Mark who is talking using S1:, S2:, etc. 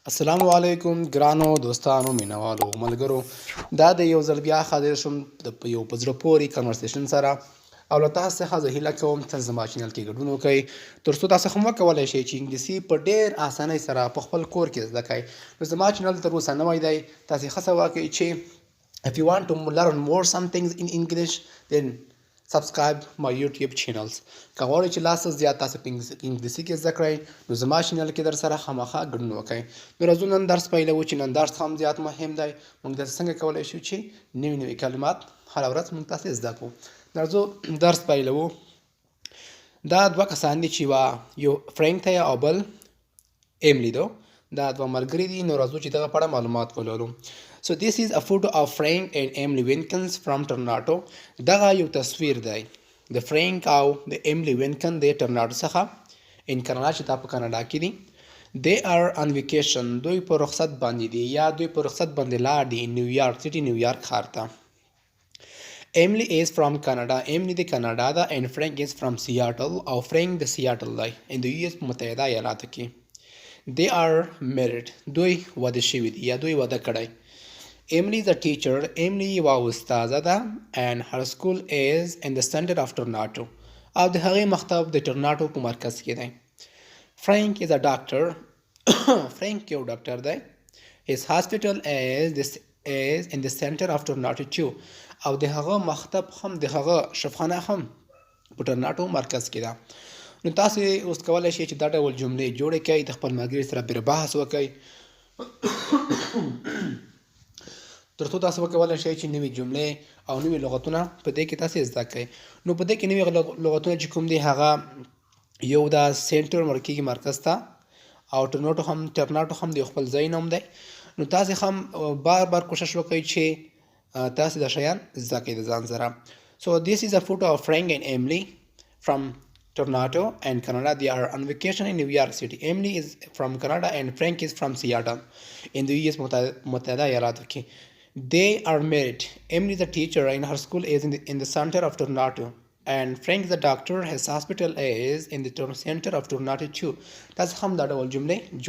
S1: السلام علیکم ګرانو دوستانو مینوالو ملګرو دا د یو ځل بیا حاضر شوم د یو په زړه پورې کنورسیشن سره او له تاسو څخه زه هیله کوم تاسو زما چینل کې ګډون وکړئ تر څو تاسو هم وکولی شئ چې انګلیسي په ډېر اسانۍ سره په خپل کور کې زده کړئ نو زما چینل تر اوسه نوی دی تاسې هڅه وکړئ چې if you want to learn more some things in English then subscribe my YouTube channels که غواړئ چې لا څه زیات تاسو په انګلیسي کې زده کړئ نو زما چینل کې در سره خامخا ګډون وکړئ نو راځو نن درس پیلوو چې نن درس هم زیات مهم دی موږ داسې څنګه کولی شو چې نوي نوي کلمات هره ورځ موږ تاسې زده کړو راځو درس پیلوو دا دوه کسان دي چې یو فرینک دی او بل ایملی دو دا دوه ملګري دي نو راځو چې دغه په اړه معلومات ولولو So this is a photo of Frank and Emily Winkins from Toronto. دغه یو تصویر دی د فرینک او د ایملی وینکن د ټورناټو څخه ان کاناډا چې دا په کاناډا کې دي they are on vacation دوی په رخصت باندې دي یا دوی په رخصت باندې لاړ دي نیویارک سټي نیویارک ښار ته ایملی is from Canada ایملی د کاناډا ده and Frank is from Seattle او فرینک د سیاټل دی ان د US متحده ایالاتو کې they are married دوی واده شوي دي یا دوی واده کړی Emily is a teacher. Emily یوه استاذه ده and her school is in the center of Toronto. او د هغې مکتب د ټورناټو په مرکز کې دی. Frank is a doctor. Frank یو ډاکټر دی. His hospital is in the center of Toronto too. او د هغه مکتب هم د هغه شفاخانه هم په ټورناټو مرکز کې ده. نو تاسې اوس کولی شئ چې دا ډول جملې جوړې کړئ د خپل ملګري سره بیر بحث وکړئ تر څو تاسو وکولی شئ چې نوي جملې او نوي لغتونه په دې کې تاسې زده کړئ نو په دې کې نوي لغتونه چې کوم دي هغه یو دا سینټر مرکزي مرکز ته او ټورناټو هم د خپل ځای نوم دی نو تاسې هم بار کوشش وکړئ چې تاسې دا شیان زده کړئ د ځان سره So this is a photo of Frank and Emily from Toronto and Canada. They are on vacation in New York City. Emily is from Canada and Frank is from Seattle in the US متحده ایالاتو کې They are married. Emily is a teacher and her school is in the center of Toronto. And Frank is a doctor. His hospital is in the center of Toronto too. That's هم دا ډول جملې